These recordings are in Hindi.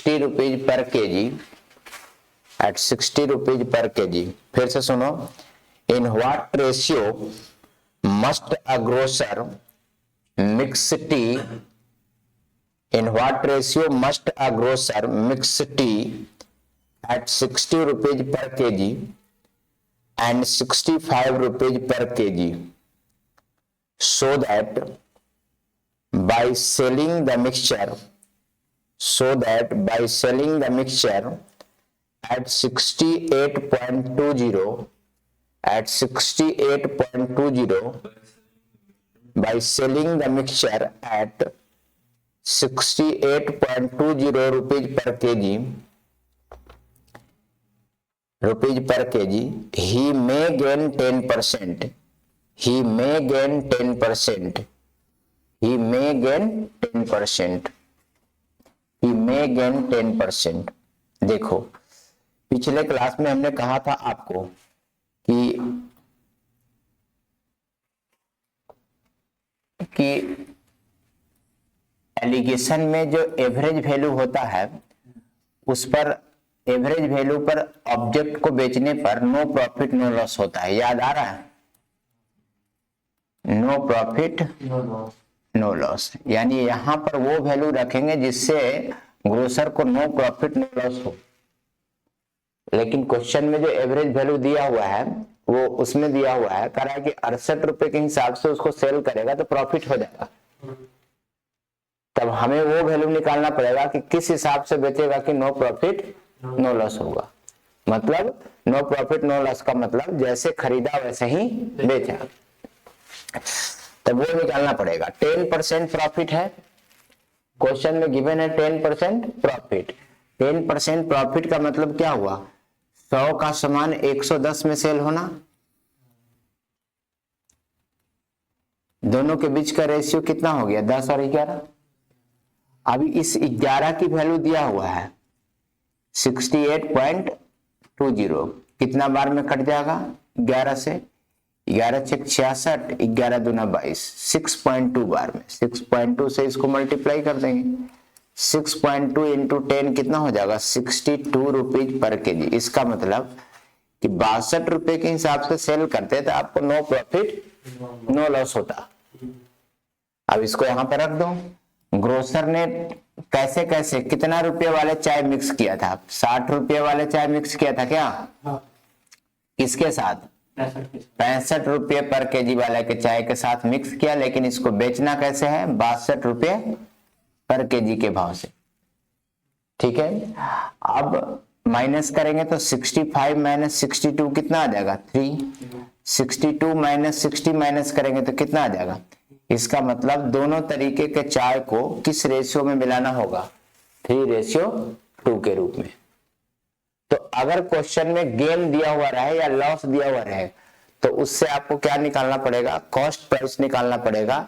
60 rupees per KG, at 60 rupees per KG. फिर से सुनो, in what ratio must a grocer mix tea, in what ratio must a grocer mix tea at 60 rupees per KG and 65 rupees per kg, so that by selling the mixture at 68.20, by selling the mixture at 68.20 rupees per kg, he may gain 10%, he may gain 10%, he may gain 10%, he may gain 10%। देखो, पिछले क्लास में हमने कहा था आपको कि एलिगेशन में जो एवरेज वैल्यू होता है उस पर, एवरेज वैल्यू पर ऑब्जेक्ट को बेचने पर नो प्रॉफिट नो लॉस होता है। याद आ रहा है? नो प्रॉफिट नो लॉस, यानी यहां पर वो वैल्यू रखेंगे जिससे ग्रोसर को नो प्रॉफिट नो लॉस हो। लेकिन क्वेश्चन में जो एवरेज वैल्यू दिया हुआ है वो उसमें दिया हुआ है, कह रहा है कि 68 रुपए के हिसाब से उसको सेल करेगा तो प्रॉफिट हो जाएगा। तब हमें वो वैल्यू निकालना पड़ेगा कि किस हिसाब से बेचेगा कि नो प्रॉफिट नो लॉस होगा। मतलब नो प्रॉफिट नो लॉस का मतलब जैसे खरीदा वैसे ही बेचा, तब वो निकालना पड़ेगा। 10% प्रॉफिट है, क्वेश्चन में गिवन है 10% प्रॉफिट। 10% प्रॉफिट का मतलब क्या हुआ? 100 का सामान 110 में सेल होना। दोनों के बीच का रेशियो कितना हो गया? 10 और 11। अभी इस 11 की वैल्यू दिया हुआ है 68.20, कितना बार में कट जाएगा? 11 से 11 छक 66, 11 दूना 22, 6.2 बार में। 6.2 से इसको मल्टीप्लाई कर देंगे। 6.2 इंटू 10 कितना हो जाएगा? 62 रुपीज पर केजी। इसका मतलब कि 62 रुपए के हिसाब से सेल करते तो आपको नो प्रॉफिट नो लॉस होता। अब इसको यहां पर रख दो। ग्रोसर ने कैसे कैसे कितना रुपये वाले चाय मिक्स किया था? 60 रुपये वाले चाय मिक्स किया था क्या? किसके साथ? 65 रुपये पर केजी वाले के चाय के साथ मिक्स किया। लेकिन इसको बेचना कैसे है? 62 रुपये पर केजी के भाव से। ठीक है, अब माइनस करेंगे तो 65 माइनस 62 कितना आ जाएगा? 3। 62 माइनस 60 माइनस करेंगे तो कितना आ जाएगा? इसका मतलब दोनों तरीके के चाय को किस रेशियो में मिलाना होगा? 3:2 के रूप में। तो अगर क्वेश्चन में गेन दिया हुआ रहे या लॉस दिया हुआ रहे तो उससे आपको क्या निकालना पड़ेगा? कॉस्ट प्राइस निकालना पड़ेगा।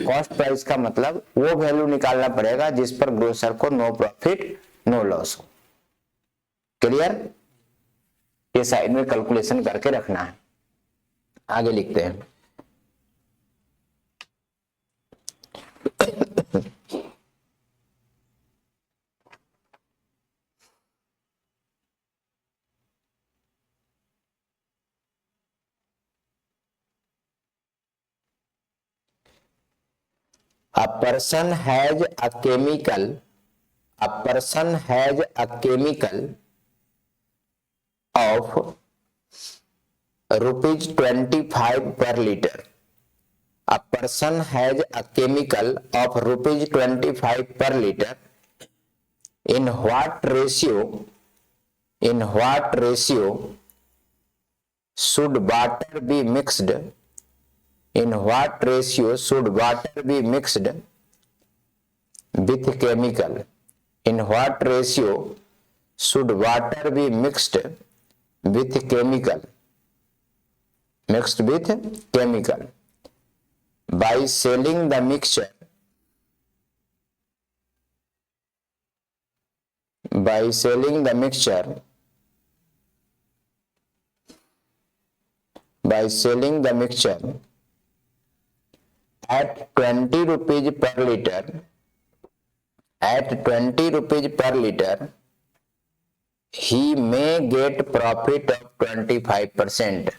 कॉस्ट प्राइस का मतलब वो वैल्यू निकालना पड़ेगा जिस पर ग्रोसर को नो प्रॉफिट नो लॉस हो। क्लियर? ये साइड में कैलकुलेशन करके रखना है। आगे लिखते हैं। A person has a chemical of rupees 25 per liter. A person has a chemical of rupees 25 per liter. In what ratio should water be mixed? In what ratio should water be mixed with chemical? In what ratio should water be mixed with chemical? Mixed with chemical. By selling the mixture, at 20 rupees per liter, at 20 rupees per liter, he may get profit of 25%.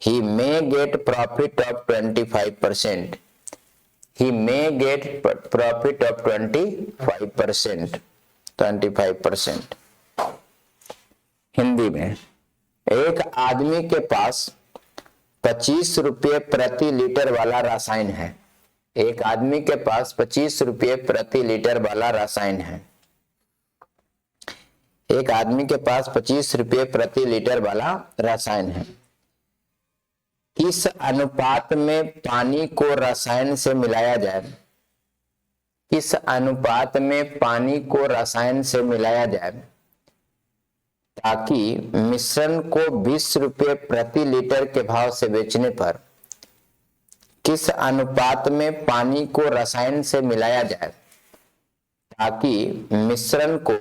He may get profit of 25%. He may get profit of 25%. 25%. Hindi में, एक आदमी के पास 25 रुपये प्रति लीटर वाला रसायन है। एक आदमी के पास 25 रुपये प्रति लीटर वाला रसायन है। एक आदमी के पास 25 रुपये प्रति लीटर वाला रसायन है। किस अनुपात में पानी को रसायन से मिलाया जाए? किस अनुपात में पानी को रसायन से मिलाया जाए ताकि मिश्रण को 20 रुपये प्रति लीटर के भाव से बेचने पर, किस अनुपात में पानी को रसायन से मिलाया जाए ताकि मिश्रण को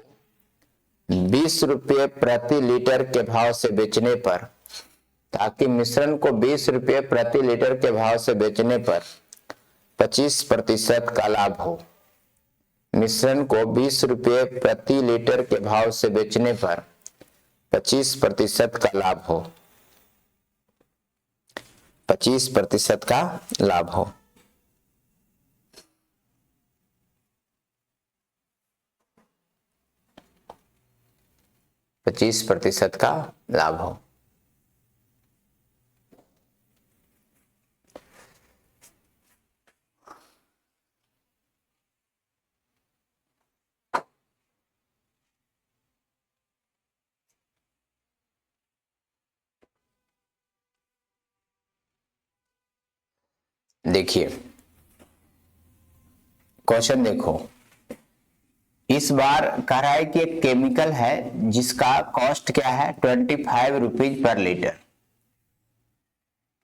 20 रुपये प्रति लीटर के भाव से बेचने पर, ताकि मिश्रण को 20 रुपये प्रति लीटर के भाव से बेचने पर 25% का लाभ हो। मिश्रण को 20 रुपये प्रति लीटर के भाव से बेचने पर 25% का लाभ हो। 25% का लाभ हो। पच्चीस प्रतिशत का लाभ हो। देखिए क्वेश्चन देखो, इस बार कह रहा है कि एक केमिकल है जिसका कॉस्ट क्या है 25 रुपीज पर लीटर।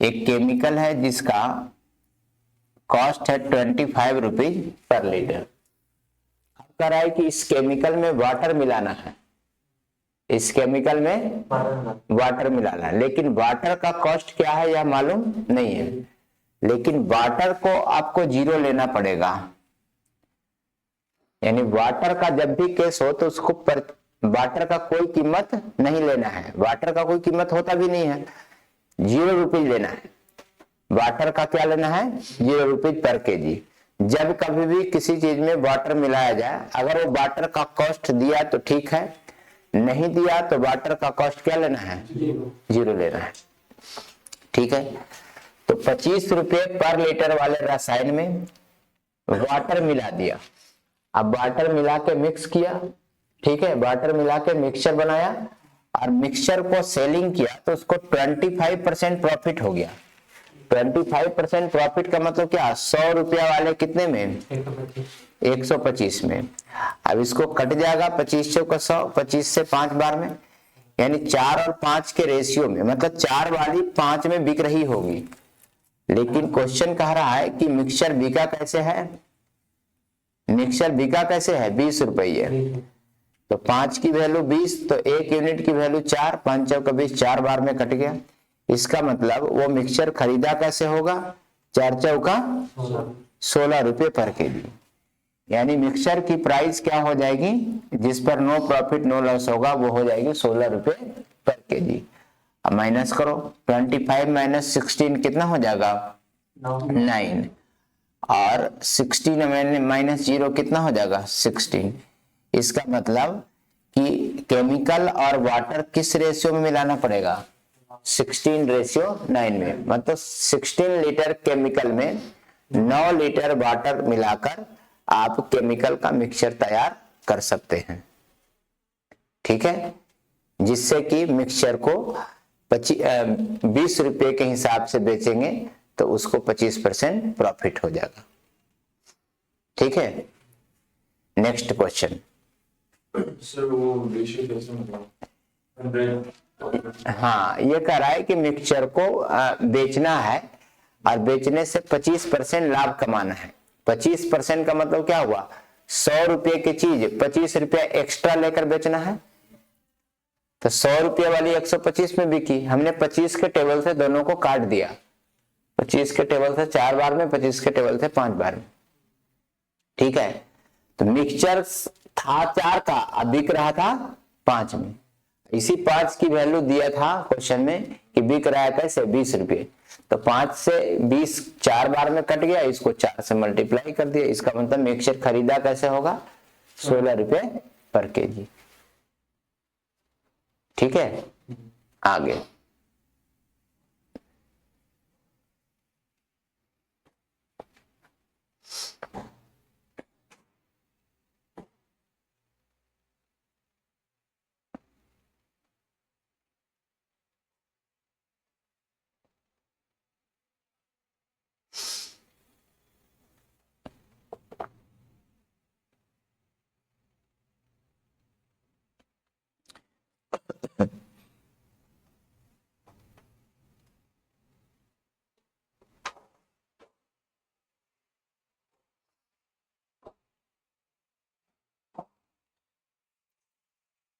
एक केमिकल है जिसका कॉस्ट है 25 रुपीज पर लीटर। अब कह रहा है कि इस केमिकल में वाटर मिलाना है। इस केमिकल में वाटर मिलाना है, लेकिन वाटर का कॉस्ट क्या है यह मालूम नहीं है। लेकिन वाटर को आपको 0 लेना पड़ेगा, यानी वाटर का जब भी केस हो तो उसको वाटर का कोई कीमत नहीं लेना है। वाटर का कोई कीमत होता भी नहीं है, 0 रुपीज लेना है। वाटर का क्या लेना है 0 रुपीज पर केजी। जब कभी भी किसी चीज में वाटर मिलाया जाए, अगर वो वाटर का कॉस्ट दिया तो ठीक है, नहीं दिया तो वाटर का कॉस्ट क्या लेना है 0 लेना है। ठीक है, तो 25 रुपये पर लीटर वाले रसायन में वाटर मिला दिया। अब वाटर मिला के मिक्स किया, ठीक है, वाटर मिला के मिक्सचर बनाया और मिक्सचर को सेलिंग किया तो उसको 25% प्रॉफिट हो गया। 25% प्रॉफिट का मतलब क्या, 100 रुपया वाले कितने में 125 में। अब इसको कट जाएगा 25 का 100, 25 से 5 बार में, यानी 4 और 5 के रेशियो में, मतलब 4 वाली 5 में बिक रही होगी। लेकिन क्वेश्चन कह रहा है कि मिक्सचर बिका कैसे है, मिक्सचर बिका कैसे है 20 रुपये। तो 5 की वैल्यू 20, तो 1 यूनिट की वैल्यू 4, 5 चौका 20, 4 बार में कट गया। इसका मतलब वो मिक्सचर खरीदा कैसे होगा, 4 चौका 16 रुपये पर केजी। यानी मिक्सचर की प्राइस क्या हो जाएगी, जिस पर नो प्रॉफिट नो लॉस होगा, वो हो जाएगी 16 रुपये पर केजी। अब माइनस करो, 25 माइनस 16 कितना हो जाएगा 9, और 16 माइनस 0 कितना हो जाएगा 16। इसका मतलब कि केमिकल और वाटर किस रेशियो में मिलाना पड़ेगा 16:9 में। मतलब 16 लीटर केमिकल में 9 लीटर वाटर मिलाकर आप केमिकल का मिक्सचर तैयार कर सकते हैं। ठीक है, जिससे कि मिक्सचर को 20 रुपये के हिसाब से बेचेंगे तो उसको 25% प्रॉफिट हो जाएगा। ठीक है, नेक्स्ट क्वेश्चन। हाँ, ये कह रहा है कि मिक्सचर को बेचना है और बेचने से 25% लाभ कमाना है। 25% का मतलब क्या हुआ, 100 रुपये की चीज 25 रुपया एक्स्ट्रा लेकर बेचना है। तो 100 रुपये वाली 125 में बिकी, हमने 25 के टेबल से दोनों को काट दिया। 25 के टेबल से 4 बार में, 25 के टेबल से 5 बार में। ठीक है, तो मिक्सचर था 4 का, अब बिक रहा था 5 में। इसी 5 की वैल्यू दिया था क्वेश्चन में कि बिक रहा है कैसे 20 रुपये, तो 5 से 20 4 बार में कट गया, इसको 4 से मल्टीप्लाई कर दिया। इसका मतलब मिक्सचर खरीदा कैसे होगा 16 रुपये पर केजी। ठीक है, आगे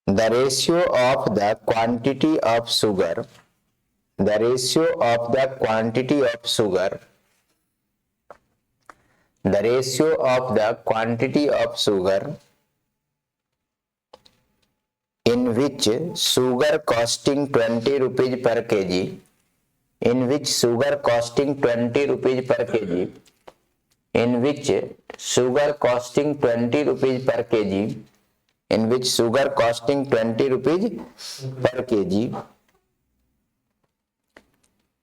the ratio of the quantity of sugar, the ratio of the quantity of sugar, the ratio of the quantity of sugar in which sugar costing 20 rupees per kg, in which sugar costing 20 rupees per kg, in which sugar costing 20 rupees per kg, in which sugar costing 20 rupees per kg,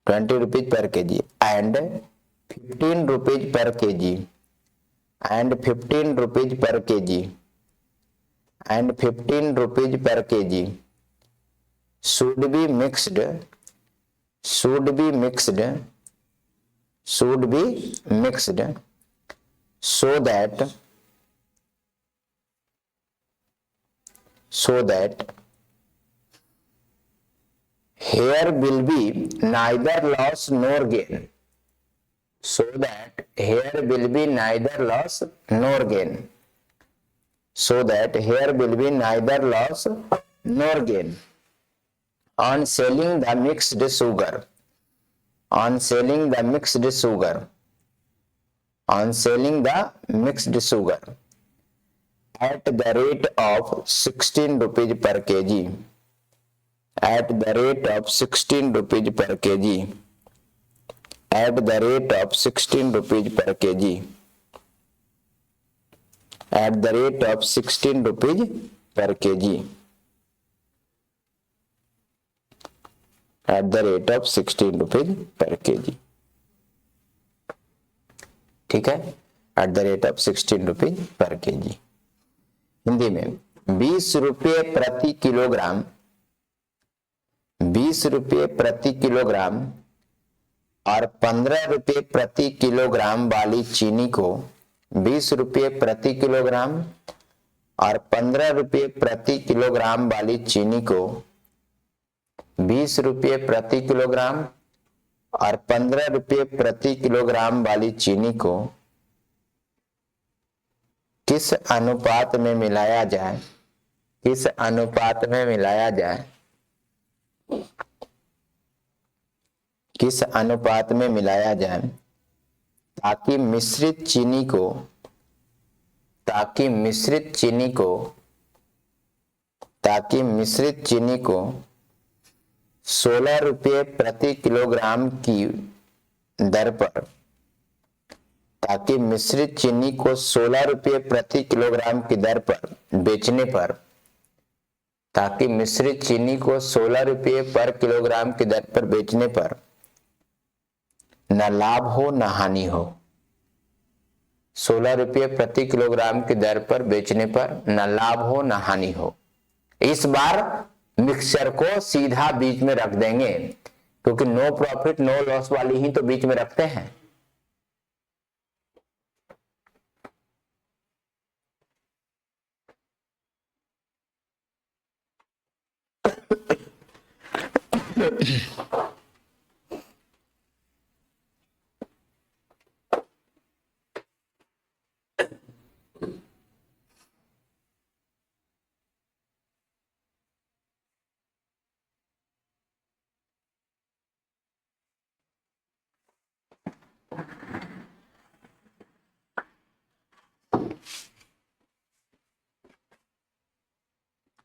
20 rupees per kg and 15 rupees per kg, and 15 rupees per kg, and 15 rupees per kg should be mixed, should be mixed, should be mixed so that, so that here will be neither loss nor gain, so that here will be neither loss nor gain, so that here will be neither loss nor gain on selling the mixed sugar, on selling the mixed sugar, on selling the mixed sugar at the rate of 16 rupees per kg, at the rate of 16 rupees per kg, at the rate of 16 rupees per kg, at the rate of 16 rupees per kg, at the rate of 16 rupees per kg। ठीक है, at the rate of 16 rupees per KG. Hindi में 20 रुपये प्रति किलोग्राम, 20 रुपये प्रति किलोग्राम और 15 रुपये प्रति किलोग्राम वाली चीनी को, 20 रुपये प्रति किलोग्राम और 15 रुपये प्रति किलोग्राम वाली चीनी को, 20 रुपये प्रति किलोग्राम और 15 रुपये प्रति किलोग्राम वाली चीनी को किस अनुपात में मिलाया जाए, किस अनुपात में मिलाया जाए, किस अनुपात में मिलाया जाए ताकि मिश्रित चीनी को, ताकि मिश्रित चीनी को, ताकि मिश्रित चीनी को 16 रुपये प्रति किलोग्राम की दर पर, ताकि मिश्रित चीनी को 16 रुपये प्रति किलोग्राम की दर पर बेचने पर, ताकि मिश्रित चीनी को 16 रुपये पर किलोग्राम की दर पर बेचने पर न लाभ हो न हानि हो। 16 रुपये प्रति किलोग्राम की दर पर बेचने पर न लाभ हो न हानि हो। इस बार मिक्सचर को सीधा बीच में रख देंगे, क्योंकि नो प्रॉफिट नो लॉस वाली ही तो बीच में रखते हैं।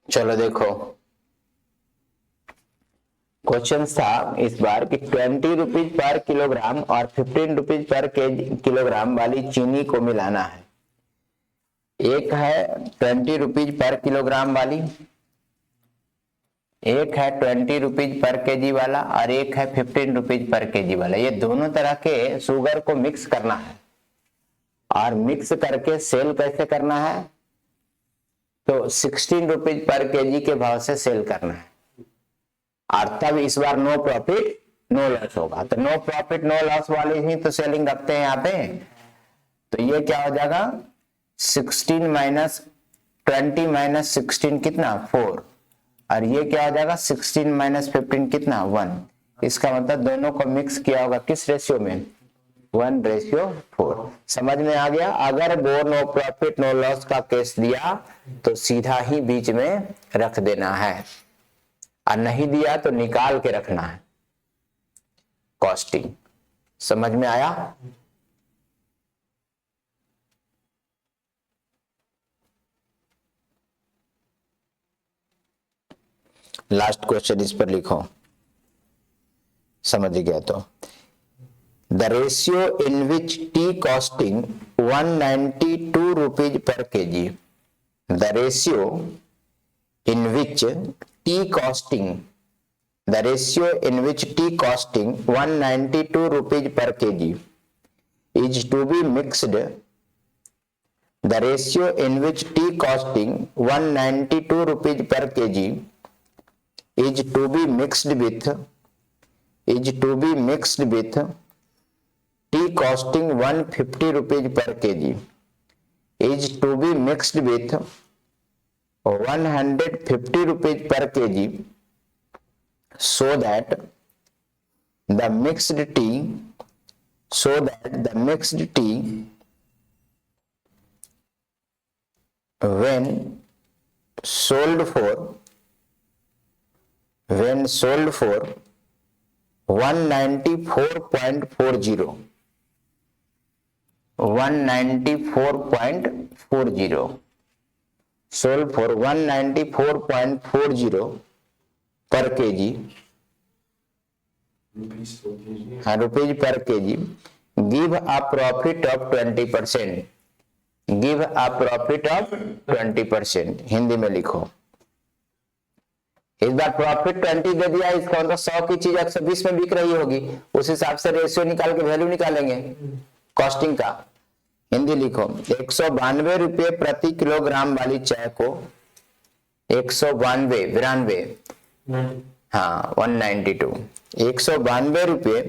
चलो देखो, क्वेश्चन था इस बार कि 20 रुपीज पर किलोग्राम और 15 रुपीज पर किलोग्राम वाली चीनी को मिलाना है। एक है 20 रुपीज पर किलोग्राम वाली, एक है 20 रुपीज पर केजी वाला, और एक है 15 रुपीज पर केजी वाला। ये दोनों तरह के शुगर को मिक्स करना है, और मिक्स करके सेल कैसे करना है, तो 16 रुपीज पर केजी के भाव से सेल करना है। और तब इस बार नो प्रॉफिट नो लॉस होगा। तो नो प्रॉफिट नो लॉस वाली ही तो सेलिंग रखते हैं यहाँ पे। तो ये क्या हो जाएगा, 16 माइनस 20 माइनस 16 कितना 4, और ये क्या हो जाएगा 16 माइनस 15 कितना 1। इसका मतलब दोनों को मिक्स किया होगा किस रेशियो में, 1:4। समझ में आ गया। अगर वो नो प्रॉफिट नो लॉस का केस दिया तो सीधा ही बीच में रख देना है, और नहीं दिया तो निकाल के रखना है कॉस्टिंग। समझ में आया। लास्ट क्वेश्चन इस पर लिखो, समझ गया तो। The ratio in which T costing 192 rupees per KG. The ratio in which T costing, the ratio in which tea costing 192 rupees per kg is to be mixed. The ratio in which tea costing 192 rupees per kg is to be mixed with tea costing 150 rupees per kg is to be mixed with 150 rupees per kg, so that the mixed tea when sold for 194.40 sold for 194.40 per kg, rupees per KG, give a profit of 20%। Give a profit of 20%। Hindi में लिखो। इस बार प्रॉफिट 20 दे दिया, इसका मतलब 100 की चीज 120 में बिक रही होगी, उस हिसाब से रेशियो निकाल के वैल्यू निकालेंगे कॉस्टिंग का। हिंदी लिखो, 192 रुपये प्रति किलोग्राम वाली चाय को 192 हाँ 192 192 रुपये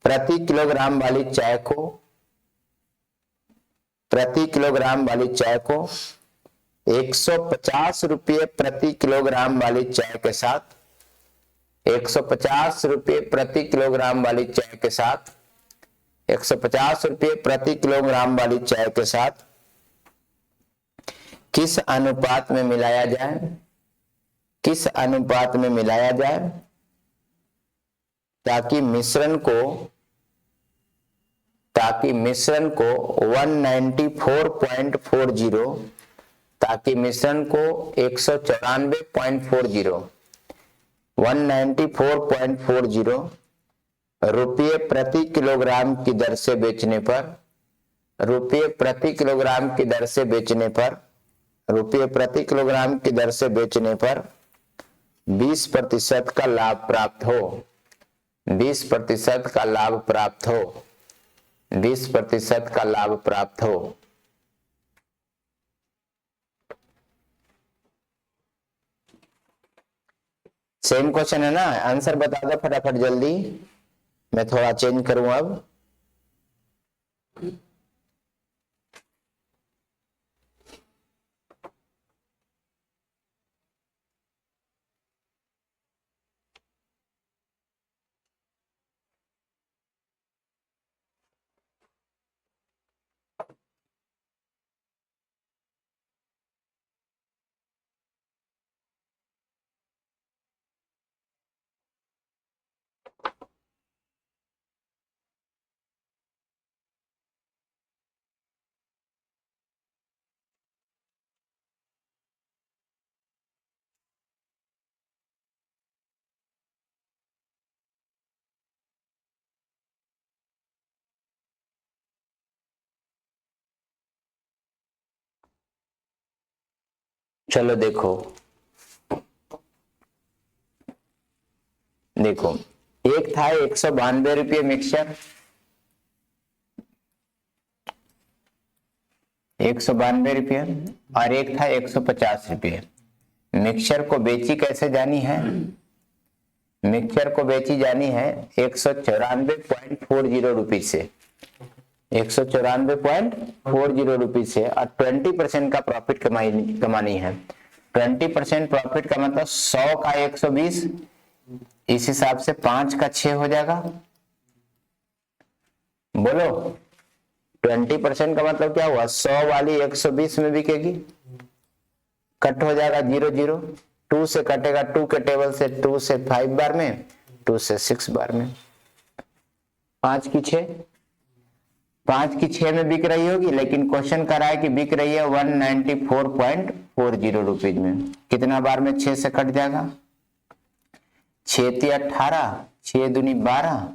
प्रति किलोग्राम वाली चाय को 150 रुपये प्रति किलोग्राम वाली चाय के साथ 150 रुपये प्रति किलोग्राम वाली चाय के साथ 150 रुपये प्रति किलोग्राम वाली चाय के साथ किस अनुपात में मिलाया जाए, किस अनुपात में मिलाया जाए ताकि मिश्रण को 194.40 ताकि मिश्रण को 194.40 रुपये प्रति किलोग्राम की दर से बेचने पर रुपये प्रति किलोग्राम की दर से बेचने पर 20% का लाभ प्राप्त हो 20% का लाभ प्राप्त हो 20% का लाभ प्राप्त हो। सेम क्वेश्चन है ना, आंसर बता दो फटाफट जल्दी। मैं थोड़ा चेंज करूं अब। चलो देखो देखो, एक था 192 रुपये मिक्सचर, 192 रुपये, और एक था 150 रुपये। मिक्सचर को बेची कैसे जानी है? मिक्सचर को बेची जानी है 194.40 रुपये से, 194.40 रुपये से, और 20% का प्रॉफिट कमानी है। 20% प्रॉफिट का मतलब 100 का 120, इस हिसाब से 5 का 6 हो जाएगा। बोलो 20% का मतलब क्या हुआ? 100 वाली 120 में बिकेगी, कट हो जाएगा 0 0, 2 से कटेगा 2 के टेबल से, 2 से 5 बार में, 2 से 6 बार में, 5 की 6, 5 की 6 में बिक रही होगी, लेकिन क्वेश्चन कर रहा है कि बिक रही है 194.40 रुपीज में। कितना बार में 6 से कट जाएगा? 6 × 18, 6 दूनी 12,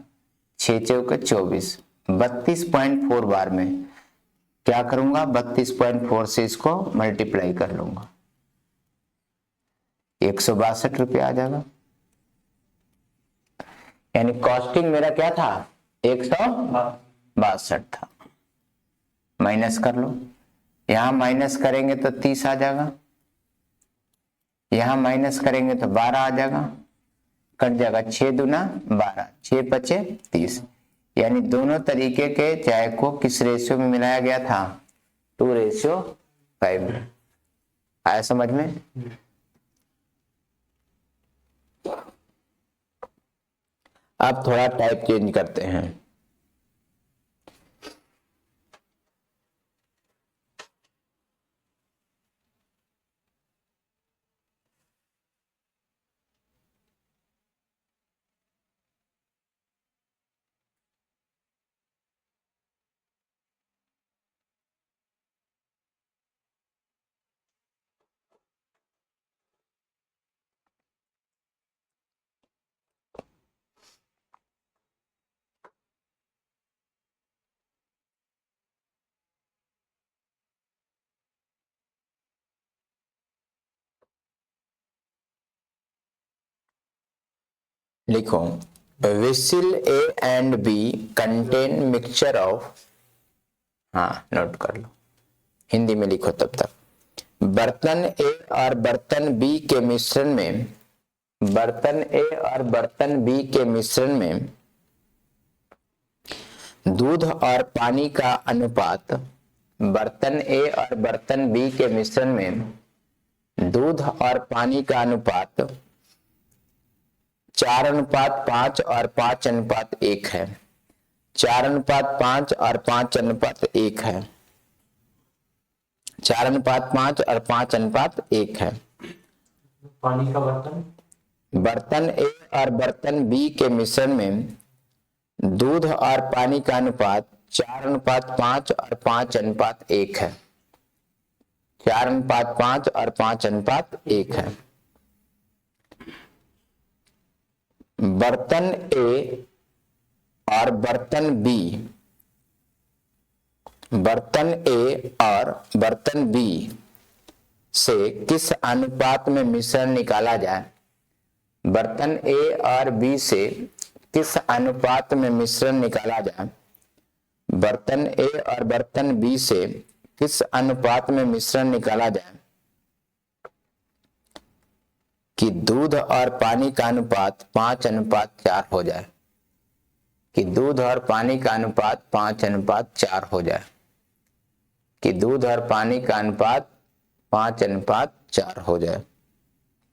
6 चौके 24, 32.4 बार में। क्या करूंगा? 32.4 से इसको मल्टीप्लाई कर लूंगा, 162 रुपये आ जाएगा। यानी कॉस्टिंग मेरा क्या था? 162 था। माइनस कर लो, यहां माइनस करेंगे तो 30 आ जाएगा, यहां माइनस करेंगे तो 12 आ जाएगा, कट जाएगा 6 दूना 12, 6 पचे 30। यानी दोनों तरीके के चाय को किस रेशियो में मिलाया गया था? 2:5। आया समझ में? अब थोड़ा टाइप चेंज करते हैं। लिखो, vessel A and B contain mixture of, हाँ नोट कर लो, हिंदी में लिखो तब तक। बर्तन ए और बर्तन बी के मिश्रण में, बर्तन ए और बर्तन बी के मिश्रण में दूध और पानी का अनुपात, बर्तन ए और बर्तन बी के मिश्रण में दूध और पानी का अनुपात 4:5 और 5:1 है। 4:5 और 5:1 है। 4:5 और 5:1 है। पानी का बर्तन, बर्तन ए और बर्तन बी के मिश्रण में दूध और पानी का अनुपात 4:5 और 5:1 है। 4:5 और 5:1 है। बर्तन ए और बर्तन बी, बर्तन ए और बर्तन बी से किस अनुपात में मिश्रण निकाला जाए? बर्तन ए और बी से किस अनुपात में मिश्रण निकाला जाए? बर्तन ए और बर्तन बी से किस अनुपात में मिश्रण निकाला जाए कि दूध और पानी का अनुपात 5:4 हो जाए, कि दूध और पानी का अनुपात 5:4 हो जाए, कि दूध और पानी का अनुपात 5:4 हो जाए,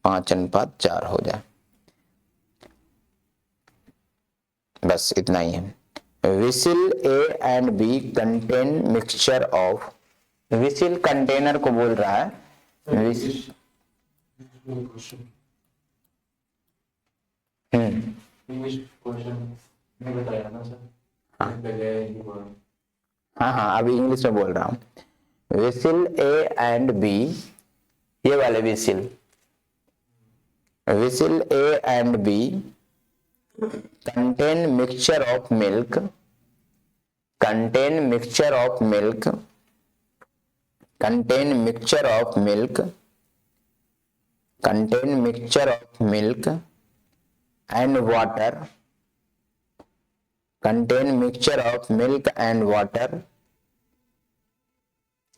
5:4 हो जाए। बस इतना ही है। Vessel A and B contain mixture of, vessel container को बोल रहा है। इंग्लिश क्वेश्चन में बताया ना सर। हाँ अभी इंग्लिश में बोल रहा हूँ। विसिल ए एंड बी, ये वाले vessel, vessel A and B contain mixture of milk, contain mixture of milk, contain mixture of milk contain mixture of milk and water, contain mixture of milk and water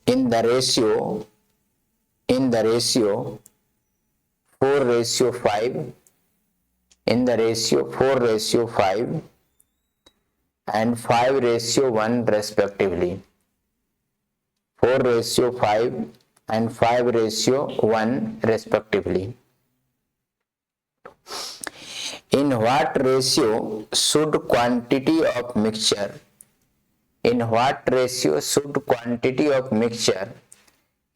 in the ratio 4:5, in the ratio 4:5 and 5:1 respectively. 4:5 and 5:1 respectively. In what ratio should quantity of mixture, in what ratio should quantity of mixture,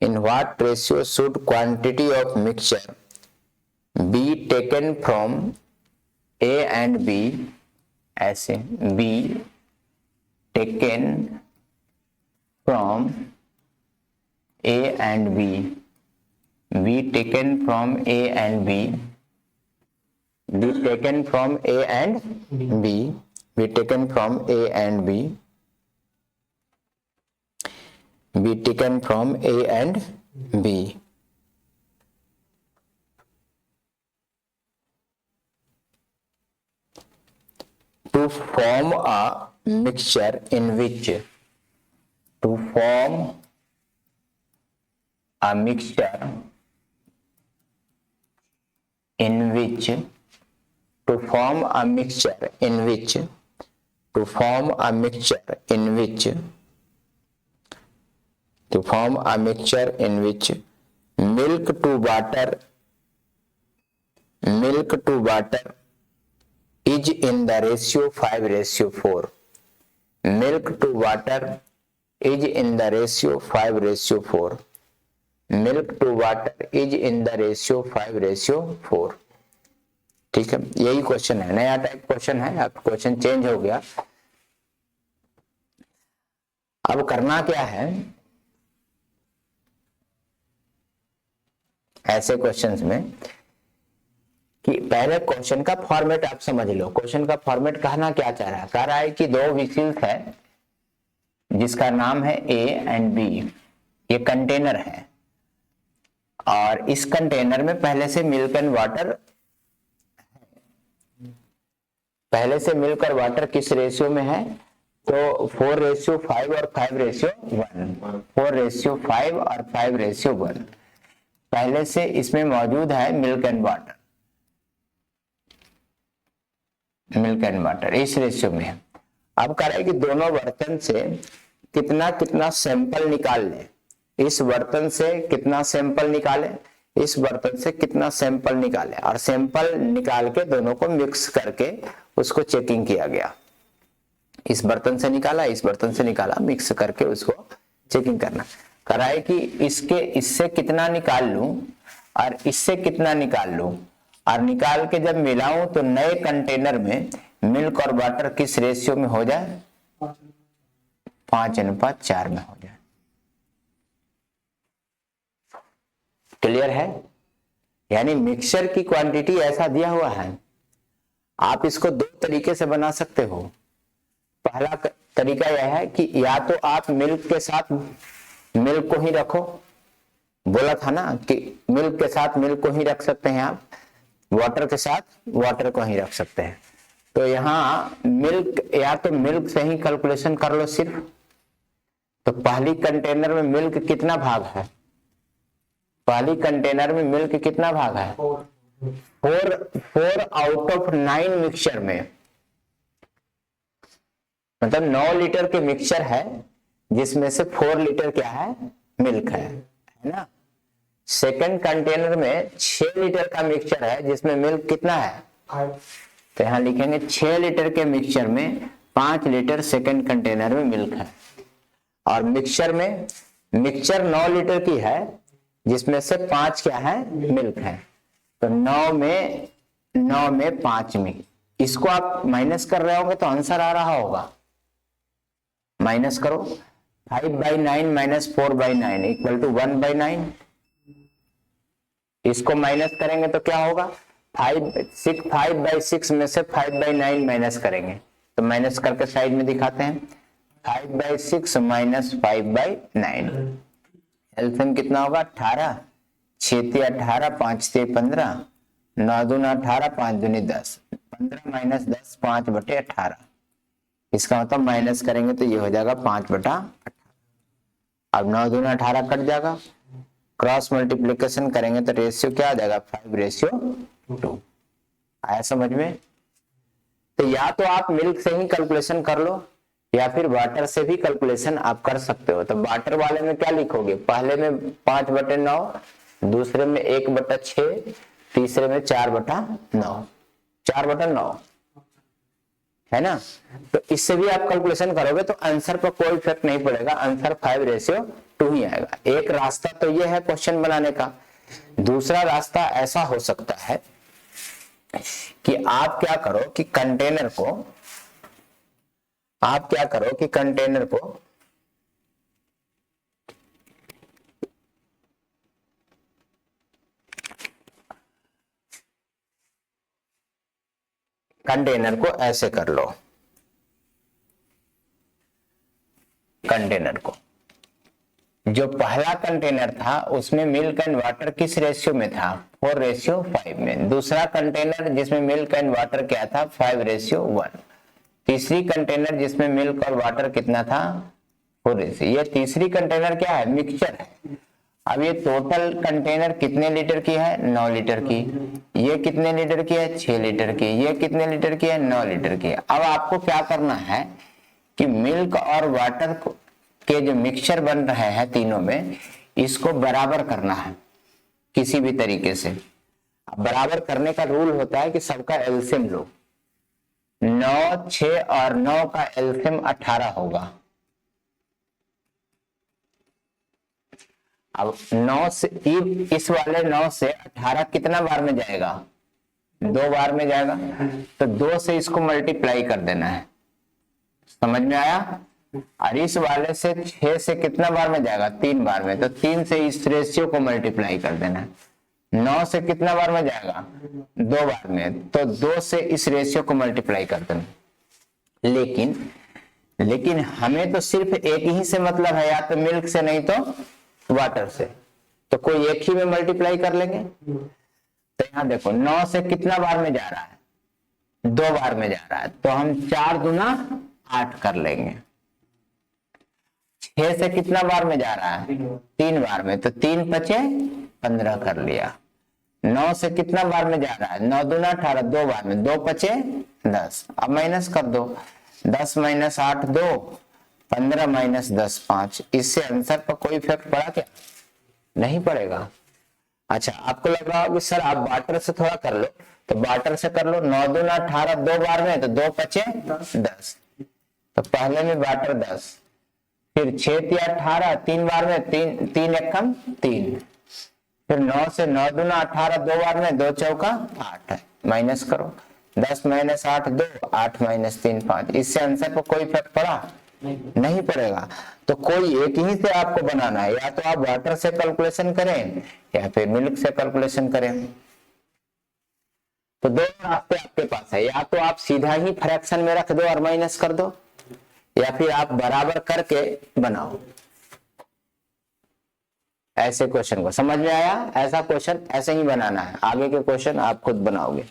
in what ratio should quantity of mixture be taken from A and B, ऐसे be taken from A and B, be taken from A and B, be taken from A and B, be taken from A and B, be taken from A and B. To form a mixture in which, to form a mixture in which, to form a mixture in which, to form a mixture in which, to form a mixture in which milk to water is in the ratio 5:4. Milk to water is in the ratio 5:4. Milk to water is in the ratio 5:4. ठीक है, यही क्वेश्चन है, नया टाइप क्वेश्चन है, अब क्वेश्चन चेंज हो गया। अब करना क्या है, ऐसे क्वेश्चंस में कि पहले क्वेश्चन का फॉर्मेट आप समझ लो। क्वेश्चन का फॉर्मेट कहना क्या चाह रहा है, कह रहा है कि दो व्हीकल्स है जिसका नाम है ए एंड बी, ये कंटेनर है और इस कंटेनर में पहले से मिल्क एंड वाटर, पहले से मिल्क और वाटर किस रेशियो में है, तो 4:5 और 5:1, 4:5 और 5:1 पहले से इसमें मौजूद है milk and water, milk and water इस रेशियो में है। अब कह रहा है कि दोनों बर्तन से कितना कितना सैंपल निकाल ले, इस बर्तन से कितना सैंपल निकाले, इस बर्तन से कितना सैंपल निकाले, और सैंपल निकाल के दोनों को मिक्स करके उसको चेकिंग किया गया। इस बर्तन से निकाला, इस बर्तन से निकाला, मिक्स करके उसको चेकिंग करना। कह रहा है कि इससे कितना निकाल लूं और इससे कितना निकाल लूं, और निकाल के जब मिलाऊं तो नए कंटेनर में मिल्क और वाटर किस रेशियो में हो जाए, 5:4 में हो जाए। क्लियर है? यानी मिक्सचर की क्वांटिटी ऐसा दिया हुआ है, आप इसको दो तरीके से बना सकते हो। पहला तरीका यह है कि या तो आप मिल्क के साथ मिल्क को ही रखो, बोला था ना कि मिल्क के साथ मिल्क को ही रख सकते हैं आप, वाटर के साथ वाटर को ही रख सकते हैं। तो यहाँ मिल्क, या तो मिल्क से ही कैलकुलेशन कर लो सिर्फ। तो पहली कंटेनर में मिल्क कितना भाग है, पहली कंटेनर में मिल्क कितना भाग है, 4 आउट ऑफ 9 मिक्सचर में, मतलब 9 लीटर के मिक्सचर है जिसमें से 4 लीटर क्या है, मिल्क है ना। सेकंड कंटेनर में 6 लीटर का मिक्सचर है जिसमें मिल्क कितना है, तो यहां लिखेंगे 6 लीटर के मिक्सचर में 5 लीटर सेकंड कंटेनर में मिल्क है। और मिक्सचर में, मिक्सचर 9 लीटर की है जिसमें से 5 क्या है, मिल्क है। तो 9 में 5 में, इसको आप माइनस कर रहे होंगे तो आंसर आ रहा होगा, माइनस करो, 5/9 माइनस 4/9 इक्वल टू 1/9। इसको माइनस करेंगे तो क्या होगा, 5/6 में से 5/9 माइनस करेंगे, तो माइनस करके साइड में दिखाते हैं, 5/6 माइनस 5/9, एलसीएम कितना होगा, 18, 6 × 18, 5 × 15, 9 दूना 18, 5 दूनी 10, 15 माइनस 10 5/18। इसका मतलब माइनस करेंगे तो ये हो जाएगा 5/18। अब 9 दूना 18 कट जाएगा, क्रॉस मल्टीप्लिकेशन करेंगे तो रेशियो क्या आ जाएगा 5:2। आया समझ में? तो या तो आप मिल्क से ही कैलकुलेशन कर लो या फिर वाटर से भी कैलकुलेशन आप कर सकते हो। तो वाटर वाले में क्या लिखोगे, पहले में 5/9, दूसरे में 1/6, तीसरे में 4/9, 4/9 है ना। तो इससे भी आप कैलकुलेशन करोगे तो आंसर पर कोई इफेक्ट नहीं पड़ेगा, आंसर 5:2 ही आएगा। एक रास्ता तो ये है क्वेश्चन बनाने का। दूसरा रास्ता ऐसा हो सकता है कि आप क्या करो कि कंटेनर को ऐसे कर लो। कंटेनर को जो पहला कंटेनर था उसमें मिल्क एंड वाटर किस रेशियो में था, 4:5 में। दूसरा कंटेनर जिसमें मिल्क एंड वाटर क्या था, 5:1। तीसरी कंटेनर जिसमें मिल्क और वाटर कितना था, 4:। ये तीसरी कंटेनर क्या है, मिक्सचर है। अब ये टोटल कंटेनर कितने लीटर की है, 9 लीटर की। ये कितने लीटर की है, 6 लीटर की। ये कितने लीटर की है, 9 लीटर की। अब आपको क्या करना है कि मिल्क और वाटर के जो मिक्सचर बन रहे हैं तीनों में, इसको बराबर करना है किसी भी तरीके से। अब बराबर करने का रूल होता है कि सबका एलसीएम लो। 9, 6 और 9 का एलसीएम 18 होगा। अब 9 से इस वाले 9 से 18 कितना बार में जाएगा, 2 बार में जाएगा। तो 2 से इसको मल्टीप्लाई कर देना है, समझ में आया। और इस वाले से 6 से कितना बार में जाएगा, 3 बार में। तो 3 से इस रेशियो को मल्टीप्लाई कर देना है। 9 से कितना बार में जाएगा, 2 बार में। तो 2 से इस रेशियो को मल्टीप्लाई कर देना। लेकिन हमें तो सिर्फ एक ही से मतलब है, या तो मिल्क से नहीं तो वाटर से। तो कोई एक ही में मल्टीप्लाई कर लेंगे। तो यहां देखो 9 से कितना बार में जा रहा है, 2 बार में जा रहा है। तो हम 4 दूना 8 कर लेंगे। 6 से कितना बार में जा रहा है, 3 बार में। तो 3 × 5 = 15 कर लिया। 9 से कितना बार में जा रहा है, 9 दूना 18, 2 बार में। 2 × 5 = 10। अब माइनस कर दो, 10 - 8 2, 15 - 10 5। इससे आंसर पर कोई इफेक्ट पड़ा क्या, नहीं पड़ेगा। अच्छा, आपको लग रहा होगा सर आप वाटर से थोड़ा कर लो, तो वाटर से कर लो। 9 दूना 18, 2 बार में। तो 2 × 5 = 10। तो पहले में वाटर 10, फिर 6 × 18 3 बार में, 3 एकम 3। फिर 9 से 9 दूना 18, 2 बार में, 2 चौका 8। माइनस करो, 10 - 8 2, 8 - 3 5। इससे आंसर पर कोई इफेक्ट पड़ा, नहीं पड़ेगा। तो कोई एक ही से आपको बनाना है, या तो आप वाटर से कैलकुलेशन करें या फिर मिल्क से कैलकुलेशन करें। तो 2 रास्ते आपके पास है, या तो आप सीधा ही फ्रैक्शन में रख दो और माइनस कर दो, या फिर आप बराबर करके बनाओ। ऐसे क्वेश्चन को समझ में आया, ऐसा क्वेश्चन ऐसे ही बनाना है। आगे के क्वेश्चन आप खुद बनाओगे।